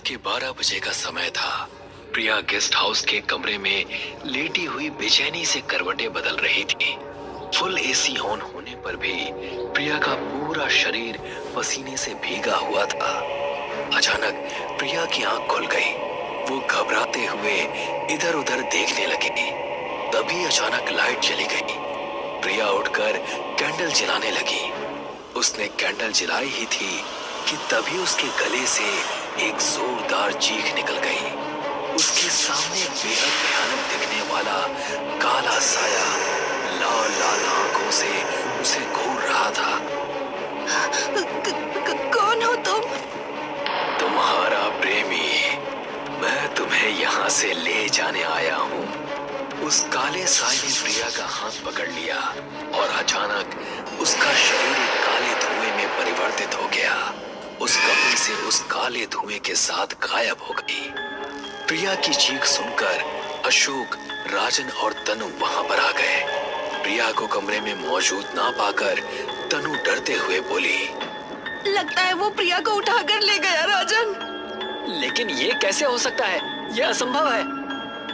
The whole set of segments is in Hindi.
के 12 बजे का समय था। प्रिया गेस्ट हाउस के कमरे में लेटी हुई बेचैनी से करवटें बदल रही थी। फुल एसी ऑन होने पर भी प्रिया का पूरा शरीर पसीने से भीगा हुआ था। अचानक प्रिया की आंख खुल गई। वो घबराते हुए इधर उधर देखने लगी। तभी अचानक लाइट चली गई। प्रिया उठकर कैंडल जलाने लगी। उसने कैंडल जलाई ही थी कि तभी उसके गले से एक जोरदार चीख निकल गई। उसके सामने बेहद भयानक दिखने वाला काला साया लाल लाल आंखों से उसे घूर रहा था। कौन हो तुम? तुम्हारा प्रेमी। मैं तुम्हें यहाँ से ले जाने आया हूँ। उस काले साए ने प्रिया का हाथ पकड़ लिया और अचानक उसका शरीर एक काले धुएं में परिवर्तित हो गया। उस कपड़े से उस काले धुएं के साथ गायब हो गई। प्रिया की चीख सुनकर अशोक, राजन और तनु वहां पर आ गए। प्रिया को कमरे में मौजूद ना पाकर तनु डरते हुए बोली, लगता है वो प्रिया को उठाकर ले गया राजन। लेकिन ये कैसे हो सकता है? ये असंभव है।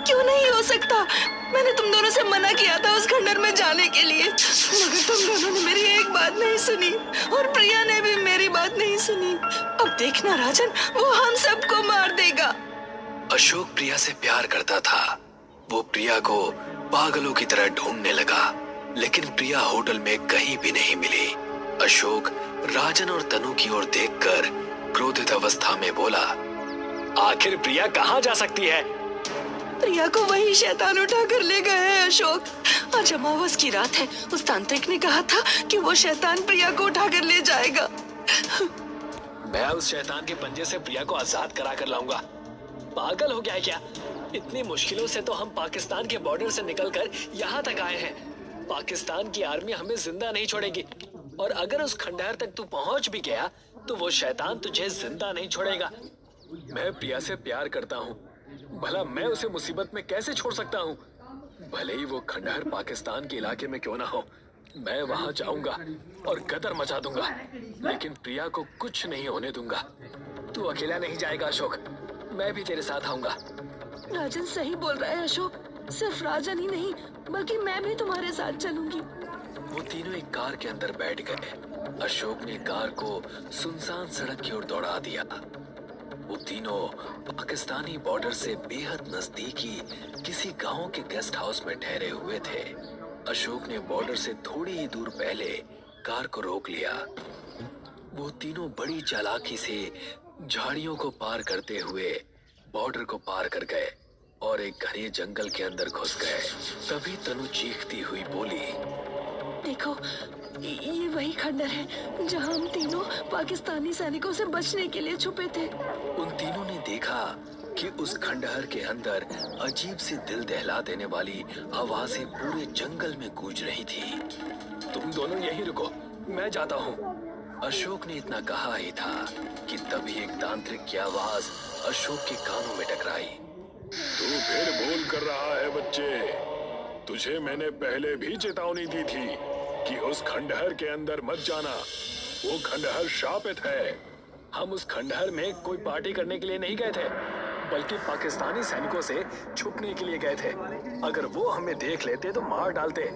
क्यों नहीं हो सकता? मैंने तुम दोनों से मना किया था उस खंडर में जाने के लिए, मगर तुम दोनों ने मेरी एक बात नहीं सुनी और प्रिया ने भी मेरी बात नहीं सुनी। अब देखना राजन, वो हम सबको मार देगा। अशोक प्रिया से प्यार करता था। वो प्रिया को पागलों की तरह ढूंढने लगा, लेकिन प्रिया होटल में कहीं भी नहीं मिली। अशोक राजन और तनु की ओर देखकर क्रोधित अवस्था में बोला, आखिर प्रिया कहाँ जा सकती है? प्रिया को वही शैतान उठाकर ले गए हैं अशोक। आज अमावस की रात है। उस तांत्रिक ने कहा था कि वो शैतान प्रिया को उठाकर ले जाएगा। मैं उस शैतान के पंजे से प्रिया को आजाद करा कर लाऊंगा। पागल हो गया है क्या? इतनी मुश्किलों से तो हम पाकिस्तान के बॉर्डर से निकलकर यहाँ तक आए हैं। पाकिस्तान की आर्मी हमें जिंदा नहीं छोड़ेगी, और अगर उस खंडहर तक तू पहुँच भी गया तो वो शैतान तुझे जिंदा नहीं छोड़ेगा। मैं प्रिया से प्यार करता हूँ, भला मैं उसे मुसीबत में कैसे छोड़ सकता हूँ? भले ही वो खंडहर पाकिस्तान के इलाके में क्यों ना हो, मैं वहाँ जाऊंगा और गदर मचा दूंगा, लेकिन प्रिया को कुछ नहीं होने दूंगा। तू अकेला नहीं जाएगा अशोक, मैं भी तेरे साथ आऊंगा। राजन सही बोल रहा है अशोक, सिर्फ राजन ही नहीं बल्कि मैं भी तुम्हारे साथ चलूंगी। वो तीनों एक कार के अंदर बैठ गए। अशोक ने कार को सुनसान सड़क की ओर दौड़ा दिया। वो तीनों पाकिस्तानी बॉर्डर से बेहद नजदीकी किसी गांव के गेस्ट हाउस में ठहरे हुए थे। अशोक ने बॉर्डर से थोड़ी ही दूर पहले कार को रोक लिया। वो तीनों बड़ी चालाकी से झाड़ियों को पार करते हुए बॉर्डर को पार कर गए और एक घने जंगल के अंदर घुस गए। तभी तनु चीखती हुई बोली, देखो, ये वही खंडर है जहां हम तीनों पाकिस्तानी सैनिकों से बचने के लिए छुपे थे। उन तीनों ने देखा कि उस खंडहर के अंदर अजीब सी दिल दहला देने वाली आवाजें पूरे जंगल में गूंज रही थी। तुम दोनों यहीं रुको, मैं जाता हूँ। अशोक ने इतना कहा ही था कि तभी एक तांत्रिक की आवाज अशोक के कानों में टकराई। तू फिर भूल कर रहा है बच्चे। तुझे मैंने पहले भी चेतावनी दी थी कि उस खंडहर के अंदर मत जाना। वो खंडहर शापित है। हम उस खंडहर में कोई पार्टी करने के लिए नहीं गए थे, बल्कि पाकिस्तानी सैनिकों से छुपने के लिए गए थे। अगर वो हमें देख लेते तो मार डालते।